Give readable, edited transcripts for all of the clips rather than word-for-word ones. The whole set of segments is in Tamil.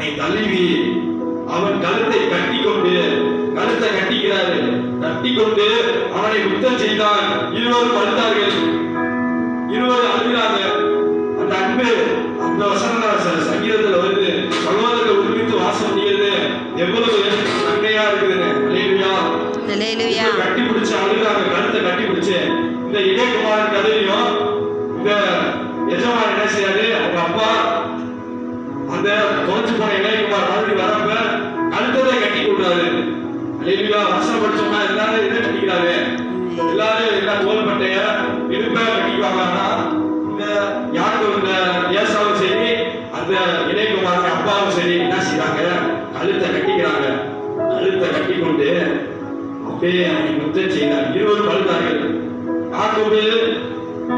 அவனை தழுவி அவன் கழுத்தை கட்டிக்கிறாரு. கட்டிக்கொண்டு அவனை யுத்தம் செய்தான். இருவரும் அழுதார்கள், இருவரும் அழுகிறாங்க. அந்த அன்பு அந்த வசனம் சங்கீதத்துல வருது. சகோதரர்கள் ஒருமித்து வாசம் செய்யுது. எவ்வளவு நன்மையா இருக்குது. அல்லேலூயா. கட்டி பிடிச்சு அழுகிறாங்க, கழுத்தை கட்டி பிடிச்சு. இந்த இளையகுமாரன் கதையிலையும் இந்த எஜமான் என்ன செய்யாது, அவங்க அப்பா அந்த தொலைச்சு போன இளையகுமார் மறுபடியும் வரப்ப கழுத்ததை கட்டி கொடுறாரு. அல்லேலூயா. வசனம் படிச்சோம்னா எல்லாரும் இதை கட்டிக்கிறாரு. எல்லாரும் எல்லாம் தோல்பட்டைய இடுப்ப கட்டிக்குவாங்க. ஆனா இந்த யாருக்கும் இந்த ஏசாவும் சரி அந்த இளையகுமாரன் அப்பாவும் சரி என்ன செய்யறாங்க, கழுத்தை கட்டிக்கிறாங்க. கழுத்தை கட்டி கொண்டு அப்படியே அவனை யுத்தம் செய்தார். இருவரும் அழுதார்கள். யாக்கோபு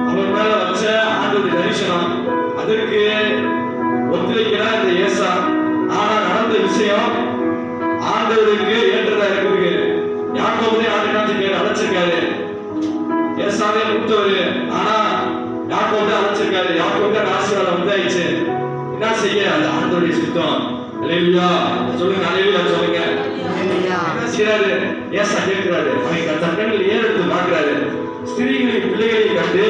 அவன் மேல வச்ச ஆண்டவருடைய தரிசனம் அதற்கு ஒத்துழைக்கிறார் இந்த ஏசா. ஆனா நடந்த விஷயம் ஆண்டவருக்கு ஏற்றதா இருக்குது. யாக்கோபு ஆண்டு அழைச்சிருக்காரு. ஏசாவே மூத்தவரு, ஆனா யாக்கோபு அழைச்சிருக்காரு. யாக்கோபு ஆசீர்வாதம் வந்தாயிடுச்சு. என்ன செய்ய, அது ஆண்டவருடைய சுத்தம். அல்லேலூயா சொல்லுங்க, அல்லேலூயா சொல்லுங்க. என்ன செய்யறாரு, ஏசா கேட்கிறாரு. அவங்க தங்கள் ஏறெடுத்து பார்க்கிறாரு. ஸ்திரீகளின் பிள்ளைகளை கண்டு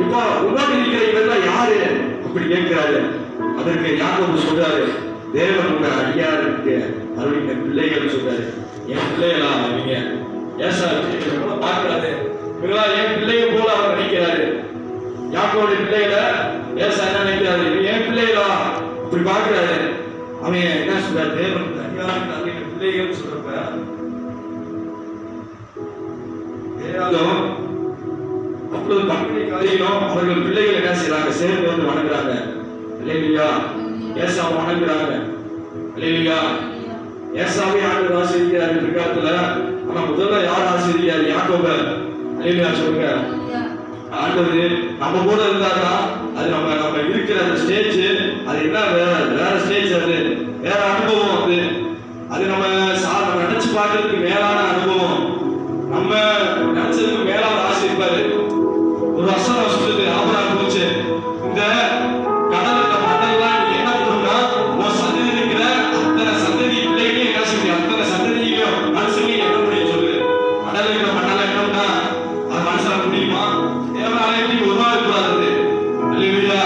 இப்ப உணவு இருக்கிற இவெல்லாம் யாரு அப்படி கேட்கிறாரு. அதற்கு யாக்கோபு சொல்றாரு, தேவனோட அடியாருக்கு அவருடைய பிள்ளைகள் சொல்றாரு. என் பிள்ளைகளா அவங்க? ஏசா பார்க்கிறாரு. என் பிள்ளைய போல அவர் நினைக்கிறாரு. யாக்கோபுடைய பிள்ளைகளை ஏசா என்ன நினைக்கிறாரு, என் பிள்ளைகளா அப்படி பார்க்கிறாரு. அவன் என்ன சொல்றாரு, தேவனுக்கு அடியாருக்கு அவருடைய பிள்ளைகள் சொல்றப்ப அப்பொழுது பக்கத்தை காரியம் அவர்கள் பிள்ளைகள் என்ன செய்யறாங்க, சேர்ந்து வந்து வணங்குறாங்க. அல்லேலூயா. ஏசாவை வணங்குறாங்க. அல்லேலூயா. ஏசாவை ஆண்டவர் ஆசீர்வதிக்கிறார் பிற்காலத்துல. ஆனா முதல்ல யார் ஆசீர்வதிக்கிறார், யாக்கோபு. அல்லேலூயா சொல்லுங்க. ஆண்டவர் நம்ம கூட இருந்தாருன்னா அது நம்ம இருக்கிற அந்த ஸ்டேஜ் அது என்ன வேற ஸ்டேஜ், அது வேற அனுபவம். அது நம்ம நினைச்சு பார்க்கறதுக்கு மேலான அனுபவம். நம்ம நினைச்சதுக்கு மேலான ஆசை இருப்பாரு. ஒரு வசனம் சொல்லுது, ஆபிரகாம் போச்சு, இந்த கடலுக்கு மண்ணெல்லாம் நீ என்ன பண்ணுனா உன் சந்ததி இருக்கிற அத்தனை சந்ததி பிள்ளைகளே என்ன செய்ய, அத்தனை சந்ததியும் மனுஷங்க என்ன முடியும் சொல்லு. கடலுக்கு மண்ணெல்லாம் என்னன்னா அது மனுஷனால முடியுமா? தேவனால எப்படி ஒரு நாள் கூடாது. அல்லேலூயா.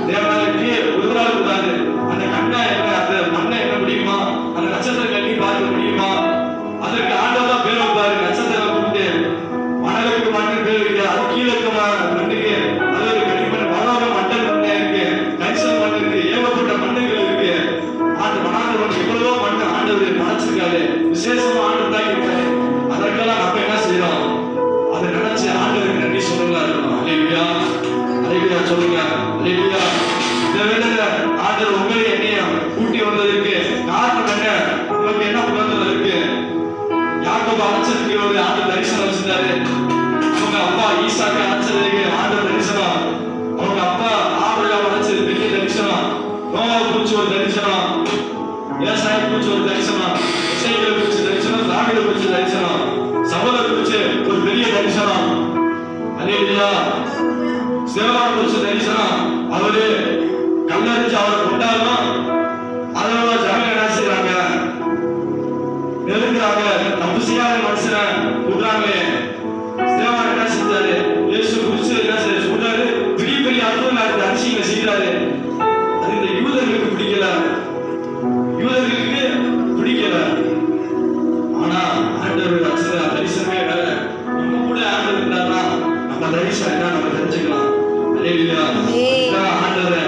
தேவனால எப்படி ஒரு நாள் கூடாது. அந்த கண்ணை என்ன, அந்த மண்ணை என்ன முடியுமா? அந்த நட்சத்திர கண்ணி பார்க்க முடியுமா? அதற்கு ஆண்டவர் தான் பேர் வைப்பாரு. நட்சத்திரம் கூப்பிட்டு மணலுக்கு மண்ணு பேர் வைக்க, அது கீழே இருக்க மண்ணுக்கு அது ஒரு கனிமண் வளர மண்டல் மண்ணே இருக்கு, கரிசல் மண் இருக்கு, ஏகப்பட்ட மண்ணுகள் இருக்கு. அந்த மணாந்தவன் எவ்வளவோ மண்ணு ஆண்டவர் படைச்சிருக்காரு. விசேஷமா ஆண்டு தான் இருக்காரு. அதற்கெல்லாம் நம்ம என்ன செய்யறோம், அதை நினைச்சு ஆண்டவருக்கு நன்றி சொல்லுங்களா இருக்கணும். அல்லேலூயா. அல்லேலூயா சொல்லுங்க. அல்லேலூயா. இந்த வேளையில ஆண்டவர் உங்களை என்னைய கூட்டி வந்ததற்கு காரணம் என்ன, உங்களுக்கு என்ன உணர்தல் இருக்கு? யாக்கோபு அழைச்சதுக்கு ஒரு ஆண்டு தரிசனம் வச்சிருந்தாரு. அவங்க அப்பா ஈசாக்கு அழைச்சதுக்கு ஆண்டு தரிசனம். அவங்க அப்பா ஆபிரகாம் அழைச்சது பெரிய தரிசனம். நோவா குறிச்சு ஒரு தரிசனம், ஏசாயா குறிச்சு ஒரு தரிசனம், இசைகளை குறிச்சு தரிசனம், தாவீதை குறிச்சு தரிசனம், சகோதரர் குறிச்சு ஒரு பெரிய தரிசனம். அல்லேலூயா. சேவான் குறிச்சு தரிசனம். அவரு கல்லறிஞ்சு அவரை கொண்டாலும் அதனால ஜனங்க என்ன செய்யறாங்க, நெருங்குறாங்க. தப்பு செய்யாத மனுஷனை விடுறாங்களே. சேவான் என்ன செஞ்சாரு, இயேசு குறிச்சு என்ன செய்ய சொல்றாரு, பெரிய பெரிய அற்புதங்கள் அதிசயங்களை செய்யறாரு. அது இந்த யூதர்களுக்கு பிடிக்கல, யூதர்களுக்கு பிடிக்கல. ஆனா ஆண்டவர் தரிசனமே வேற. நம்ம கூட ஆண்டவர் இருந்தாருன்னா நம்ம தரிசனம் என்ன நம்ம தெரிஞ்சுக்கலாம். அல்லேலூயா. ஆண்டவர்